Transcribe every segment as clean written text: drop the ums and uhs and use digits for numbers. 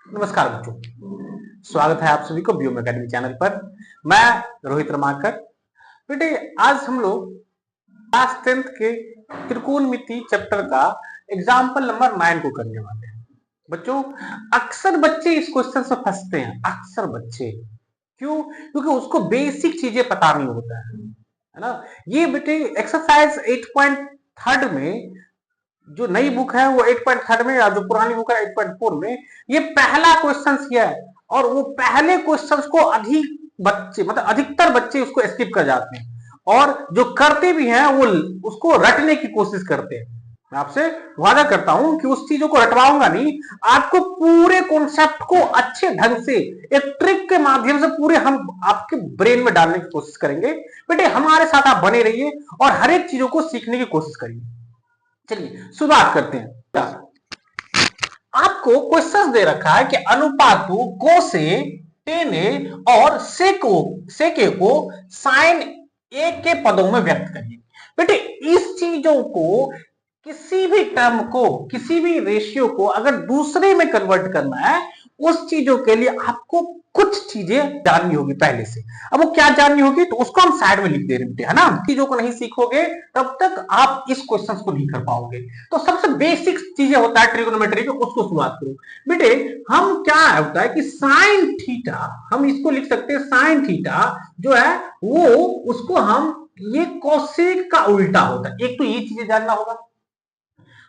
नमस्कार बच्चों, स्वागत है आप सभी को व्योम एकेडमी चैनल पर। मैं रोहित रमाकर। बेटे आज हम लोग क्लास 10th के त्रिकोणमिति चैप्टर का एग्जाम्पल नंबर 9 को करने वाले हैं। बच्चों अक्सर बच्चे इस क्वेश्चन से फंसते हैं, अक्सर बच्चे। क्यों? क्योंकि उसको बेसिक चीजें पता नहीं होता है ना। ये बेटे एक्सरसाइज 8.3 में जो नई बुक है वो 8.3 में, या जो पुरानी बुक है 8.4 में, ये पहला क्वेश्चन है। और वो पहले क्वेश्चन को अधिक बच्चे मतलब अधिकतर बच्चे उसको स्किप कर जाते हैं, और जो करते भी हैं वो उसको रटने की कोशिश करते हैं। मैं आपसे वादा करता हूं कि उस चीजों को रटवाऊंगा नहीं, आपको पूरे कॉन्सेप्ट को अच्छे ढंग से एक ट्रिक के माध्यम से पूरे हम आपके ब्रेन में डालने की कोशिश करेंगे। बेटे हमारे साथ आप बने रहिए और हर एक चीजों को सीखने की कोशिश करिए। चलिए शुरुआत करते हैं। आपको क्वेश्चन दे रखा है कि अनुपातों को से टेने और सेके को साइन ए के पदों में व्यक्त करिए। बेटे इस चीजों को, किसी भी टर्म को, किसी भी रेशियो को अगर दूसरे में कन्वर्ट करना है, उस चीजों के लिए आपको कुछ चीजें जाननी होगी पहले से। अब वो क्या जाननी होगी तो उसको हम साइड में लिख दे रहे हैं, है ना। चीजों को नहीं सीखोगे तब तक आप इस क्वेश्चन को नहीं कर पाओगे। तो सबसे बेसिक चीजें होता है ट्रिगोनोमेट्री में, उसको शुरुआत करो। बेटे हम क्या होता है कि साइन थीटा, हम इसको लिख सकते हैं साइन थीटा जो है वो, उसको हम ये कोसेक का उल्टा होता है। एक तो ये चीजें जानना होगा।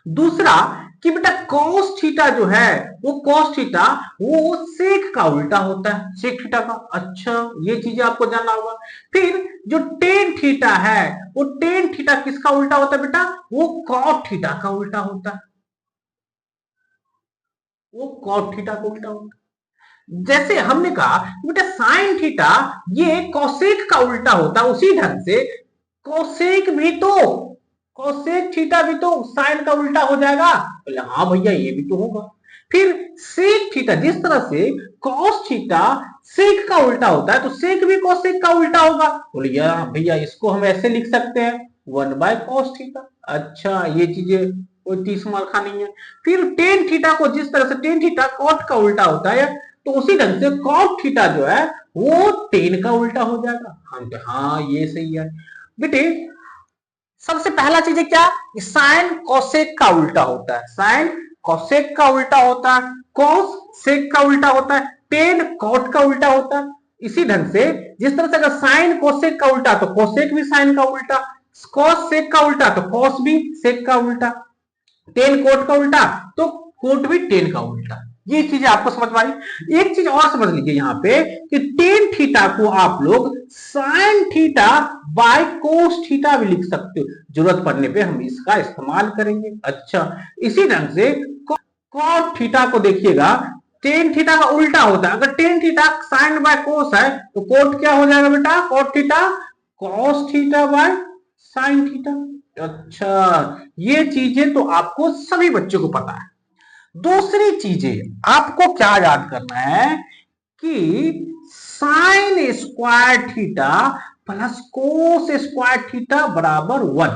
दूसरा कि बेटा कॉस थीटा जो है वो, कॉस थीटा वो सेक का उल्टा होता है, सेक थीटा का। अच्छा ये चीजें आपको जानना होगा। फिर जो टेन थीटा है वो, टेन थीटा किसका उल्टा होता है बेटा? वो कॉट थीटा का उल्टा होता है, वो कॉट थीटा का उल्टा होता है। जैसे हमने कहा बेटा साइन थीटा ये कोसेक का उल्टा होता है, उसी ढंग से कोसेक भी तो, कोसेक थीटा भी तो साइन का उल्टा हो जाएगा। बोले हाँ भैया ये भी तो होगा। फिर सेक थीटा, जिस तरह से कॉस थीटा सेक का उल्टा होता है तो सेक भी कोसेक का उल्टा होगा। बोले यार भैया इसको हम ऐसे लिख सकते हैं 1/cos थीटा। अच्छा ये चीजें कोई 30 मार्का नहीं है। फिर टेन थीटा को, जिस तरह से टेन थीटा कॉट का उल्टा होता है तो उसी ढंग से कॉट थीटा जो है वो टेन का उल्टा हो जाएगा। हम तो हाँ ये सही है। बेटे सबसे पहला चीज है क्या? साइन कोसेक का उल्टा होता है, साइन कोसेक का उल्टा होता है, कॉस सेक का उल्टा होता है, टेन कॉट का उल्टा होता है। इसी ढंग से जिस तरह से अगर साइन कोसेक का उल्टा तो कोसेक भी साइन का उल्टा, कॉस सेक का उल्टा तो कॉस भी सेक का उल्टा, टेन कोट का उल्टा तो कोट भी टेन का उल्टा। ये चीजें आपको समझ में आई। एक चीज और समझ लीजिए यहाँ पे कि टेन थीटा को आप लोग sine theta by cos theta भी लिख सकते हो, जरूरत पड़ने पे हम इसका इस्तेमाल करेंगे। अच्छा इसी ढंग से कॉट थीटा को देखिएगा, टेन थीटा का उल्टा होता है। अगर tan theta sine by cos है तो कोट क्या हो जाएगा बेटा? Cot theta cos theta by sine theta. अच्छा ये चीजें तो आपको सभी बच्चों को पता है। दूसरी चीजें आपको क्या याद करना है कि sign square theta plus cos square theta बराबर 1,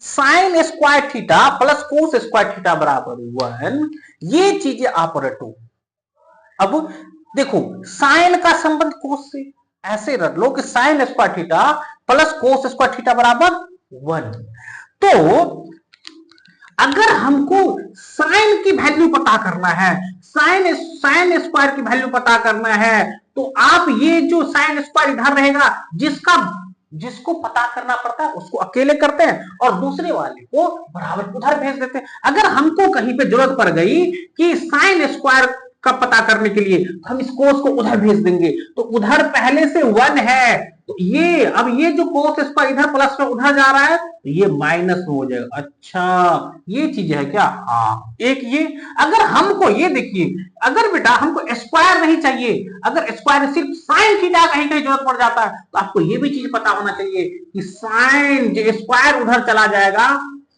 sign square theta plus cos square theta बराबर 1, ये चीजें आप रटो। अब देखो साइन का संबंध कोस से, ऐसे रट लो कि sign square theta plus cos square theta बराबर 1। तो अगर हमको साइन की वैल्यू पता करना है, साइन स्क्वायर की वैल्यू पता करना है, तो आप ये जो साइन स्क्वायर इधर रहेगा, जिसको पता करना पड़ता है उसको अकेले करते हैं और दूसरे वाले को बराबर उधर भेज देते हैं। अगर हमको कहीं पे जरूरत पड़ गई कि साइन स्क्वायर का पता करने के लिए, तो हम इस कोस को उधर भेज देंगे, तो उधर पहले से 1 है, तो ये अब ये जो कोस स्क्वायर इधर प्लस में उधर जा रहा है तो ये माइनस में हो जाएगा। अच्छा ये चीज है क्या? हाँ एक ये। अगर हमको ये देखिए, अगर बेटा हमको स्क्वायर नहीं चाहिए, अगर स्क्वायर सिर्फ साइन थीटा कहीं कहीं जरूरत पड़ जाता है, तो आपको ये भी चीज पता होना चाहिए कि साइन जो स्क्वायर उधर चला जाएगा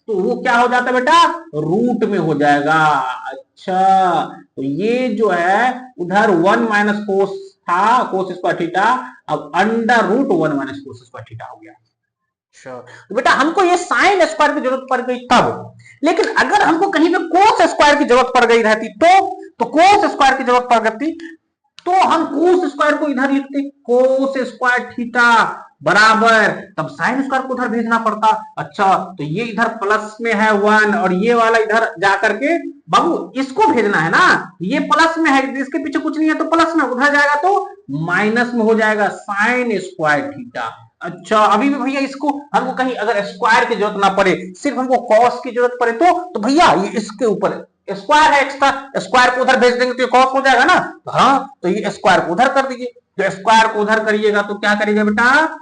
तो वो क्या हो जाता है बेटा? रूट में हो जाएगा। अच्छा तो ये जो है उधर 1 माइनस कोस था, कोस स्क्वायर थीटा, अब under root 1 minus cos square theta हो गया। अच्छा तो बेटा हमको ये साइन स्क्वायर की जरूरत पड़ गई तब, लेकिन अगर हमको कहीं पे कोस स्क्वायर की जरूरत पड़ गई रहती तो तो कोस स्क्वायर की जरूरत पड़ गई, तो हम कोस स्क्वायर को इधर लिखते, कोस स्क्वायर थीटा बराबर, तब साइन स्क्वायर को उधर भेजना पड़ता। अच्छा, तो ये इधर प्लस में है 1 और ये वाला इधर जाकर के, बाबू इसको भेजना है ना, ये प्लस में है, इसके पीछे कुछ नहीं है तो प्लस में, उधर जाएगा तो माइनस में हो जाएगा साइन स्क्वायर थीटा। अच्छा, अभी भी भैया इसको हमको कहीं अगर स्क्वायर की जरूरत ना पड़े, सिर्फ हमको कॉस की जरूरत पड़े तो भैया ये इसके ऊपर स्क्वायर है एक्स्ट्रा, स्क्वायर को उधर भेज देंगे तो ये कॉस हो जाएगा ना। हाँ, तो ये स्क्वायर को उधर कर दीजिए, तो स्क्वायर को उधर करिएगा तो क्या करिएगा बेटा,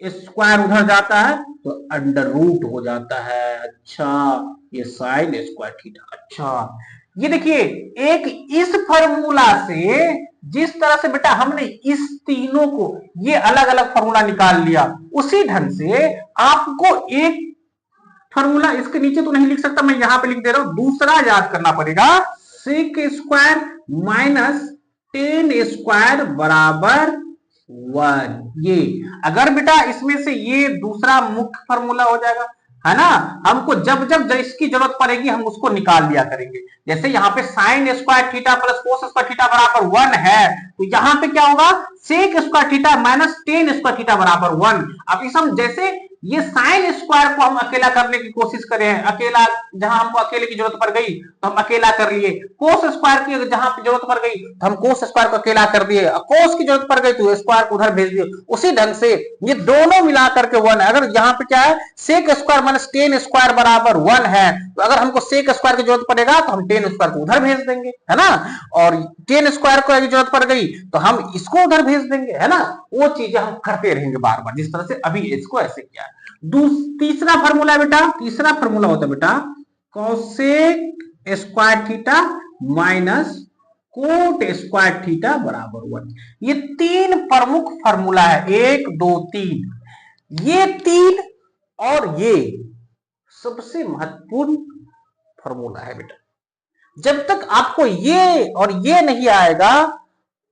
स्क्वायर उधर जाता है तो अंडर रूट हो जाता है। अच्छा, ये साइन स्क्वायर थीटा। अच्छा, ये देखिए एक इस फॉर्मूला से, जिस तरह से बेटा हमने इस तीनों को ये अलग अलग फॉर्मूला निकाल लिया, उसी ढंग से आपको एक फॉर्मूला इसके नीचे तो नहीं लिख सकता, मैं यहां पे लिख दे रहा हूं, दूसरा याद करना पड़ेगा, sec square minus tan square बराबर 1। ये अगर बेटा इसमें से ये दूसरा मुख्य फॉर्मूला हो जाएगा, है ना, हमको जब जब इसकी जरूरत पड़ेगी हम उसको निकाल लिया करेंगे। जैसे यहाँ पे sine square theta plus cos square theta बराबर 1 है, तो यहाँ पे क्या होगा, sec square theta minus tan square theta बराबर 1। अब इस हम जैसे ये साइन स्क्वायर को हम अकेला करने की कोशिश करें, अकेला जहां हमको अकेले की जरूरत पड़ गई तो हम अकेला कर लिए, कोस स्क्वायर की जहां पे जरूरत पड़ गई तो हम कोस स्क्वायर को अकेला कर दिए, कोस की जरूरत पड़ गई तो स्क्वायर को उधर भेज दिए। उसी ढंग से ये दोनों मिलाकर के 1 है। अगर यहाँ पे क्या है, sec square minus tan square बराबर 1 है, तो अगर हमको सेक स्क्वायर की जरूरत पड़ेगा तो हम टेन स्क्वायर को उधर भेज देंगे, है ना, और टेन स्क्वायर को जरूरत पड़ गई तो हम इसको उधर भेज देंगे, है ना। वो चीजें हम करते रहेंगे बार बार, जिस तरह से अभी इसको ऐसे किया। तीसरा फॉर्मूला है बेटा, तीसरा फॉर्मूला होता है बेटा cosec square theta minus cot square theta बराबर 1। ये तीन प्रमुख फॉर्मूला है, 1 2 3, ये तीन और ये सबसे महत्वपूर्ण फॉर्मूला है बेटा। जब तक आपको ये और ये नहीं आएगा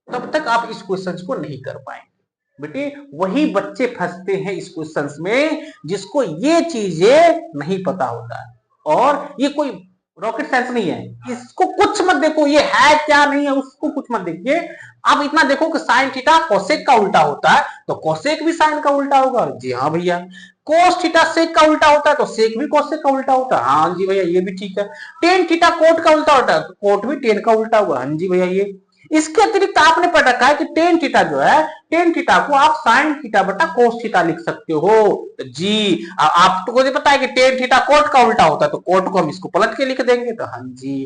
तब तक आप इस क्वेश्चन को नहीं कर पाएंगे बेटे। वही बच्चे फंसते हैं इस क्वेश्चंस में जिसको ये चीजें नहीं पता होता है, और ये कोई रॉकेट साइंस नहीं है, इसको कुछ मत देखो ये है क्या नहीं है उसको कुछ मत देखिए, आप इतना देखो कि साइन थीटा कोसेक का उल्टा होता है तो कोसेक भी साइन का उल्टा होगा। जी हाँ भैया, कोस थीटा सेक का उल्टा होता है तो सेक भी कोसेक का उल्टा होता है। हाँ जी भैया ये भी ठीक है। टेन थीटा कोट का उल्टा होता है तो कोट भी टेन का उल्टा होगा। हाँ जी भैया ये। इसके अतिरिक्त आपने पढ़ रखा है कि टेन थीटा जो है, टेन थीटा को आप साइन थीटा बटा कोस थीटा लिख सकते हो। तो जी आपको तो पता है कि टेन थीटा कोट का उल्टा होता है तो कोट को हम इसको पलट के लिख देंगे। तो हाँ जी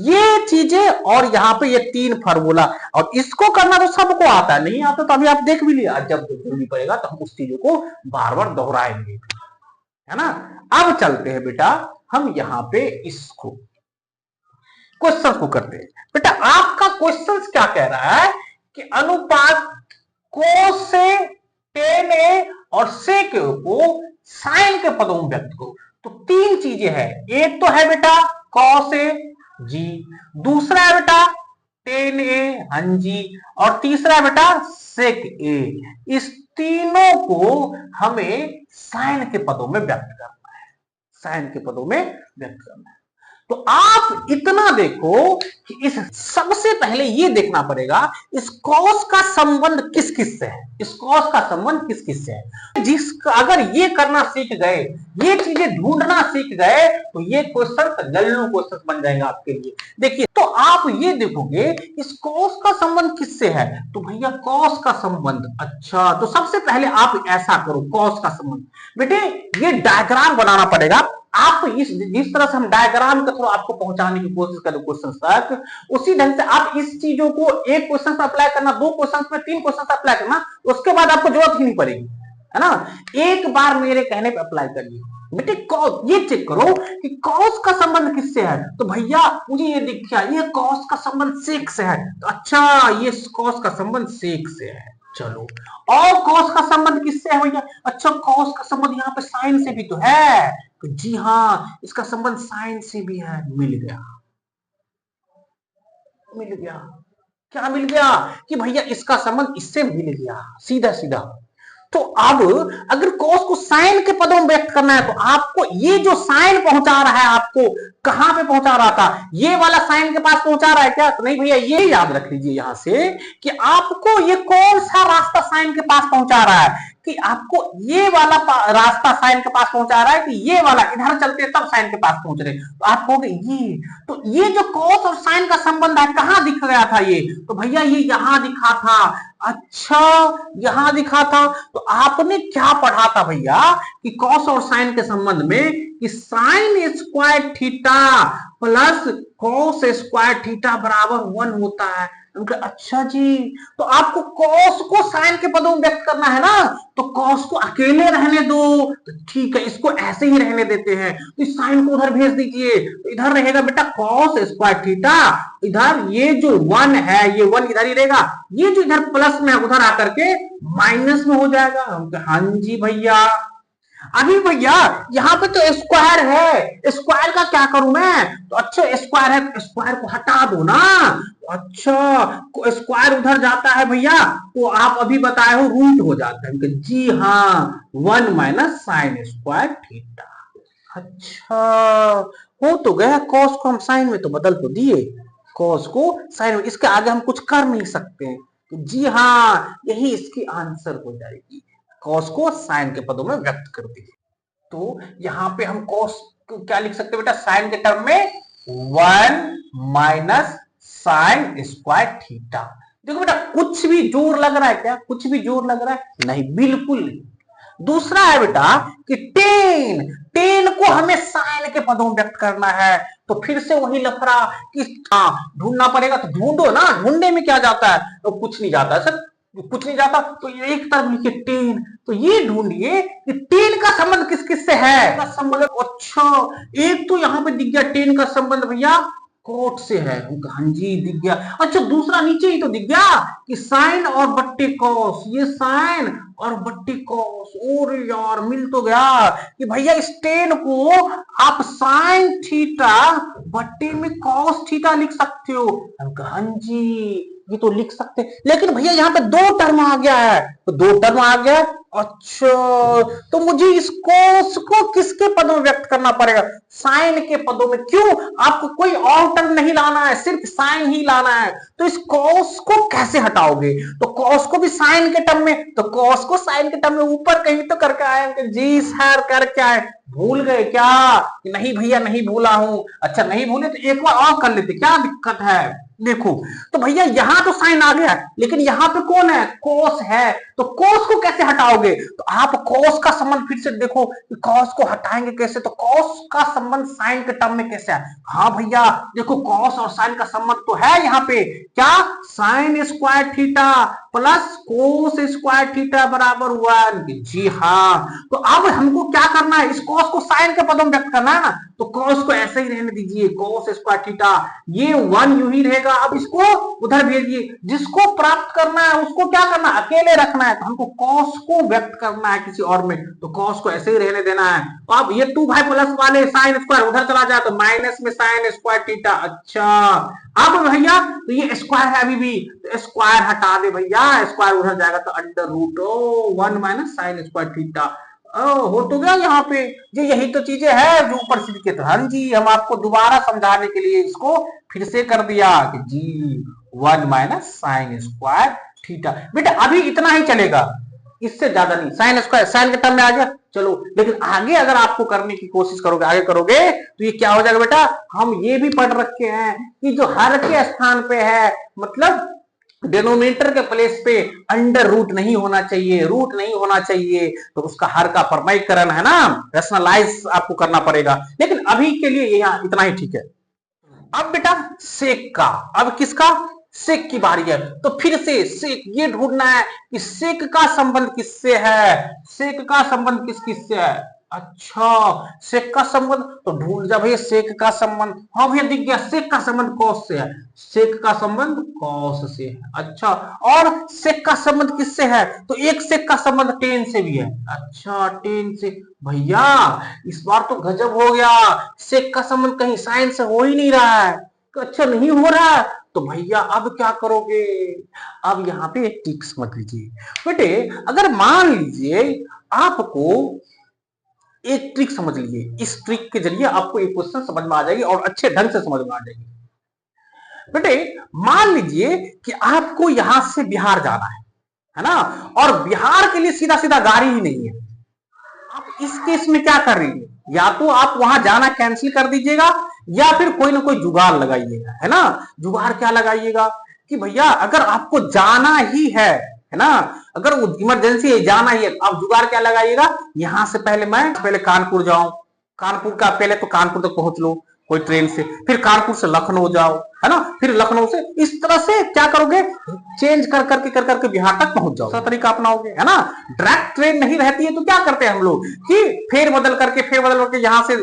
ये चीजें, और यहाँ पे ये तीन फार्मूला, और इसको करना तो सबको आता है, नहीं आता तो अभी आप देख भी लिया, जब जरूरी पड़ेगा तो हम उस चीजों को बार बार दोहराएंगे, है ना। अब चलते हैं बेटा हम यहाँ पे इसको क्वेश्चन को करते हैं। बेटा आपका क्वेश्चन क्या कह रहा है कि अनुपात कोस से टेन ए और सेक को साइन के पदों में व्यक्त करो। तो तीन चीजें हैं, एक तो है बेटा कॉस ए जी, दूसरा है बेटा टेन ए हाँ जी, और तीसरा है बेटा सेक ए। इस तीनों को हमें साइन के पदों में व्यक्त करना है, साइन के पदों में व्यक्त करना है। तो आप इतना देखो कि इस सबसे पहले ये देखना पड़ेगा इस कॉस का संबंध किस किस से है, इस कॉस का संबंध किस किस से है। जिसका अगर ये करना सीख गए, ये चीजें ढूंढना सीख गए तो ये क्वेश्चन लल्लू क्वेश्चन बन जाएगा आपके लिए। देखिए तो आप ये देखोगे इस कॉस का संबंध किससे है, तो भैया कॉस का संबंध, अच्छा तो सबसे पहले आप ऐसा करो, कॉस का संबंध बेटे ये डायग्राम बनाना पड़ेगा। आप इस जिस तरह से हम डायग्राम के थ्रू आपको पहुंचाने की कोशिश करें क्वेश्चन तक, उसी ढंग से आप इस चीजों को एक क्वेश्चन पे अप्लाई करना, दो क्वेश्चन में, तीन क्वेश्चन पे अप्लाई करना, उसके बाद आपको जरूरत ही नहीं पड़ेगी, है ना। एक बार मेरे कहने पे अप्लाई करिए बेटे। ये चेक करो कि कॉस का संबंध किससे है, तो भैया मुझे ये दिख गया ये कॉस का संबंध सेक से है, तो अच्छा ये कॉस का संबंध सेक से है। चलो और कॉस का संबंध किससे है भैया, अच्छा कॉस का संबंध यहाँ पे साइन से भी तो है, तो जी हाँ इसका संबंध साइन से भी है। मिल गया, मिल गया, क्या मिल गया कि भैया इसका संबंध इससे मिल गया, सीधा सीधा। तो अब अगर कॉस को साइन के पदों में व्यक्त करना है तो आपको ये जो साइन पहुंचा रहा है आपको कहां पे पहुंचा रहा था, ये वाला साइन के पास पहुंचा रहा है क्या? तो नहीं भैया, ये याद रख लीजिए यहां से कि आपको ये कौन सा रास्ता साइन के पास पहुंचा रहा है, कि आपको ये वाला रास्ता साइन के पास पहुंचा रहा है कि ये वाला इधर चलते तब साइन के पास पहुंच रहे। तो आप कहोगे ये, तो ये जो कॉस और साइन का संबंध है कहां दिख गया था ये? तो भैया ये यहां दिखा था। अच्छा, यहां दिखा था। तो आपने क्या पढ़ा था भैया कि कॉस और साइन के संबंध में कि sign square theta plus cos square theta बराबर 1 होता है। अच्छा जी, तो आपको कॉस को साइन के पदों में व्यक्त करना है ना, तो कॉस को अकेले रहने दो। तो ठीक है, इसको ऐसे ही रहने देते हैं। तो इस साइन को उधर भेज दीजिए, तो इधर रहेगा बेटा कॉस स्क्वायर थीटा, इधर ये जो 1 है ये 1 इधर ही रहेगा, ये जो इधर प्लस में है उधर आकर के माइनस में हो जाएगा। हाँ जी भैया। अभी भैया यहाँ पे तो स्क्वायर है, स्क्वायर का क्या करूं मैं? तो अच्छा स्क्वायर है तो स्क्वायर को हटा दो ना। अच्छा, स्क्वायर उधर जाता है भैया तो आप अभी बताए हो रूट हो जाता है। जी हाँ, 1 माइनस साइन स्क्वायर थीटा। अच्छा, हो तो गया। कॉस को हम साइन में तो बदल तो दिए, कॉस को साइन में, इसके आगे हम कुछ कर नहीं सकते। तो जी हाँ, यही इसकी आंसर हो जाएगी, कॉस को साइन के पदों में व्यक्त कर दी। तो यहां पे हम कॉस को क्या लिख सकते हैं बेटा? साइन के टर्म में 1 माइनस साइन स्क्वायर थीटा। देखो बेटा, कुछ भी जोर लग रहा है क्या? कुछ भी जोर लग रहा है? नहीं, बिल्कुल नहीं। दूसरा है बेटा कि टेन, टेन को हमें साइन के पदों में व्यक्त करना है। तो फिर से वही लफड़ा कि ढूंढना पड़ेगा। तो ढूंढो ना, ढूंढने में क्या जाता है? तो कुछ नहीं जाता सर, कुछ नहीं जाता। तो ये एक तरफ लिखिए टेन, तो ये ढूंढिए कि टेन का संबंध किस किस से है? का संबंध, अच्छा एक तो यहां पे दिख गया टेन का संबंध भैया कोट से है। हाँ जी, दिख गया। अच्छा, दूसरा नीचे ही तो दिख गया कि साइन और बट्टे कॉस, ये साइन और बट्टे कॉस। और यार मिल तो गया कि भैया इस टेन को आप साइन थीटा बट्टे में कॉस थीटा लिख सकते हो। हाँ जी, ये तो लिख सकते, लेकिन भैया यहाँ पे 2 टर्म आ गया है। तो 2 टर्म आ गया, अच्छा तो मुझे इस कॉस को किसके पदों में व्यक्त करना पड़ेगा? साइन के पदों में। क्यों? आपको कोई और टर्म नहीं लाना है, सिर्फ साइन ही लाना है। तो इस कॉस को कैसे हटाओगे? तो कॉस को भी साइन के टर्म में, तो कॉस को साइन के टर्म में ऊपर कहीं तो करके आए। जी सर, कर क्या है? भूल गए क्या? नहीं भैया, नहीं भूला हूं। अच्छा नहीं भूले तो एक बार और कर लेते, क्या दिक्कत है? देखो, तो भैया यहां तो साइन आ गया, लेकिन यहां पे कौन है? कॉस है। तो कॉस को कैसे हटाओगे? तो आप कॉस का संबंध फिर से देखो कि कॉस को हटाएंगे कैसे। तो कॉस का संबंध साइन के टर्म में कैसे है? हाँ भैया देखो, कॉस और साइन का संबंध तो है यहाँ पे, क्या? Sign square theta plus cos square theta बराबर 1। जी हाँ, तो अब हमको क्या करना है? इस कॉस को साइन के पदों में व्यक्त करना है ना। तो कॉस को ऐसे ही रहने दीजिए, कोस स्क्वायर थीटा, ये 1 यूं ही रहेगा। अब इसको उधर भेजिए, जिसको प्राप्त करना है उसको क्या करना है? अकेले रखना है। तो हमको कॉस को व्यक्त करना है किसी और में, तो कॉस को ऐसे ही रहने देना है। तो अब ये 2 भाई प्लस वाले साइन स्क्वायर उधर चला जाए तो माइनस में साइन स्क्वायर थीटा। अच्छा, अब भैया तो ये स्क्वायर है अभी भी, तो स्क्वायर हटा दे भैया, स्क्वायर उधर जाएगा तो under root 1 minus sine square theta. हो तो गया यहाँ पे। जी यही तो चीजें है जो ऊपर से लिखे। तो हाँ जी, हम आपको दोबारा समझाने के लिए इसको फिर से कर दिया कि जी 1 माइनस साइन स्क्वायर थीटा। बेटा अभी इतना ही चलेगा, इससे ज्यादा नहीं। साइन स्क्वायर साइन के टर्म में आ गया, चलो। लेकिन आगे अगर आपको करने की कोशिश करोगे, आगे करोगे तो ये क्या हो जाएगा बेटा? हम ये भी पढ़ रखे हैं कि जो हर के स्थान पे है, मतलब डिनोमिनेटर के प्लेस पे अंडर रूट नहीं होना चाहिए, रूट नहीं होना चाहिए। तो उसका हर का परमाणुकरण है ना, रैशनलाइज आपको करना पड़ेगा। लेकिन अभी के लिए यहाँ इतना ही ठीक है। अब बेटा सेक का, अब किसका? सेक की बारी है। तो फिर से सेक ये ढूंढना है कि सेक का संबंध किससे है, सेक का संबंध किस किस से है। अच्छा, सेक का संबंध तो ढूंढ जा भैया, सेक का संबंध। हाँ भैया दिख गया, सेक का संबंध कॉस से है, सेक का संबंध कॉस से है। अच्छा, और सेक का संबंध किससे है? तो एक सेक का संबंध टेन से भी है। अच्छा, टेन से। भैया इस बार तो गजब हो गया, सेक का संबंध कहीं साइन से हो ही नहीं रहा है। तो अच्छा नहीं हो रहा है, तो भैया अब क्या करोगे? अब यहाँ पे एक ट्रिक समझ लीजिए बेटे। अगर मान लीजिए आपको एक ट्रिक समझ लीजिए, इस ट्रिक के जरिए आपको एक क्वेश्चन समझ में आ जाएगी और अच्छे ढंग से समझ में आ जाएगी बेटे। मान लीजिए कि आपको यहां से बिहार जाना है ना, और बिहार के लिए सीधा सीधा गाड़ी ही नहीं है। आप इस केस में क्या कर रही है, या तो आप वहां जाना कैंसिल कर दीजिएगा या फिर कोई ना कोई जुगाड़ लगाइएगा, है ना। जुगाड़ क्या लगाइएगा कि भैया अगर आपको जाना ही है ना, अगर वो इमरजेंसी है जाना ही है, आप जुगाड़ क्या लगाइएगा, यहां से पहले कानपुर जाऊं, कानपुर का पहले तो कानपुर तक पहुंच लो कोई ट्रेन से, फिर कानपुर से लखनऊ जाओ, है ना, फिर लखनऊ से इस तरह से क्या करोगे, चेंज कर करके बिहार तक पहुंच जाओ। तरीका अपनाओगे, है ना। डायरेक्ट ट्रेन नहीं रहती है तो क्या करते हैं हम लोग कि फेर बदल करके यहां से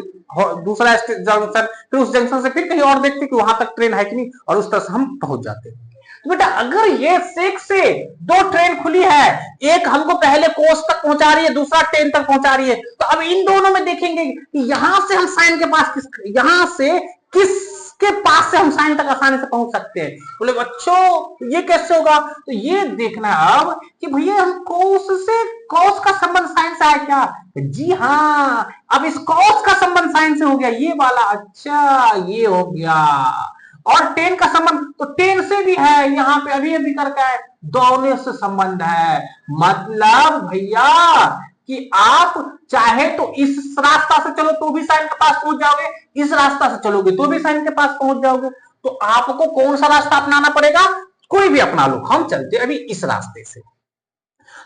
दूसरा जंक्शन, फिर उस जंक्शन से फिर कहीं और देखते कि वहां तक ट्रेन है कि नहीं, और उस तरह से हम पहुंच जाते हैं। तो बेटा अगर ये सेक से दो ट्रेन खुली है, एक हमको पहले कोस्ट तक पहुंचा रही है, दूसरा ट्रेन तक पहुंचा रही है, तो अब इन दोनों में देखेंगे कि यहां से हम साइन के पास यहां से किसके पास से हम साइन तक आसानी से पहुंच सकते हैं। बोले बच्चों ये कैसे होगा, तो ये देखना अब कि भैया हम कोस से कॉस का संबंध साइन से है क्या? जी हाँ, अब इस कॉस का संबंध साइन से हो गया ये वाला। अच्छा ये हो गया, और टेन का संबंध तो टेन से भी है, यहाँ पे अभी अभी करके है, दोनों से संबंध है। मतलब भैया कि आप चाहे तो इस रास्ता से चलो तो भी साइन के पास पहुंच जाओगे, इस रास्ता से चलोगे तो भी साइन के पास पहुंच जाओगे। तो आपको कौन सा रास्ता अपनाना पड़ेगा? कोई भी अपना लो, हम चलते अभी इस रास्ते से।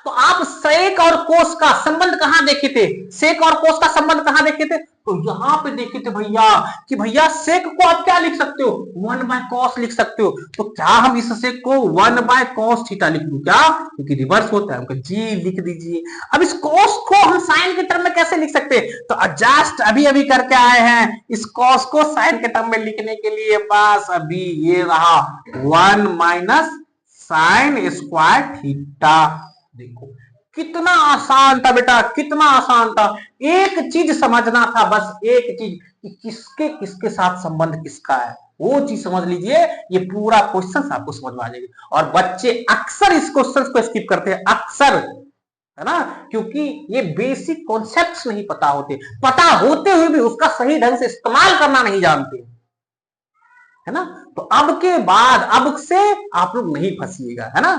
तो आप सेक और कोस का संबंध कहां देखे थे, सेक और कोस का संबंध कहां देखे थे? तो यहां पे देखे थे भैया कि भैया सेक को आप क्या लिख सकते हो, 1/cos लिख सकते हो। तो क्या हम इस सेक को 1/cos थीटा लिख दूं क्या, क्योंकि रिवर्स होता है, जी लिख दीजिए। अब इस कोस को हम साइन के टर्म में कैसे लिख सकते हैं? तो जस्ट अभी अभी करके आए हैं इस कोस को साइन के टर्म में लिखने के लिए, बस अभी ये रहा 1 - साइन स्क्वायर थीटा। देखो कितना आसान था बेटा, कितना आसान था। एक चीज समझना था, बस एक चीज कि किसके किसके साथ संबंध किसका है, वो चीज समझ लीजिए, ये पूरा क्वेश्चन आपको समझ में आ जाएगा। और बच्चे अक्सर इस क्वेश्चन को स्किप करते हैं, अक्सर, है ना, क्योंकि ये बेसिक कॉन्सेप्ट्स नहीं पता होते, पता होते हुए भी उसका सही ढंग से इस्तेमाल करना नहीं जानते, है ना। तो अब के बाद अब से आप लोग नहीं फंसिएगा, है ना।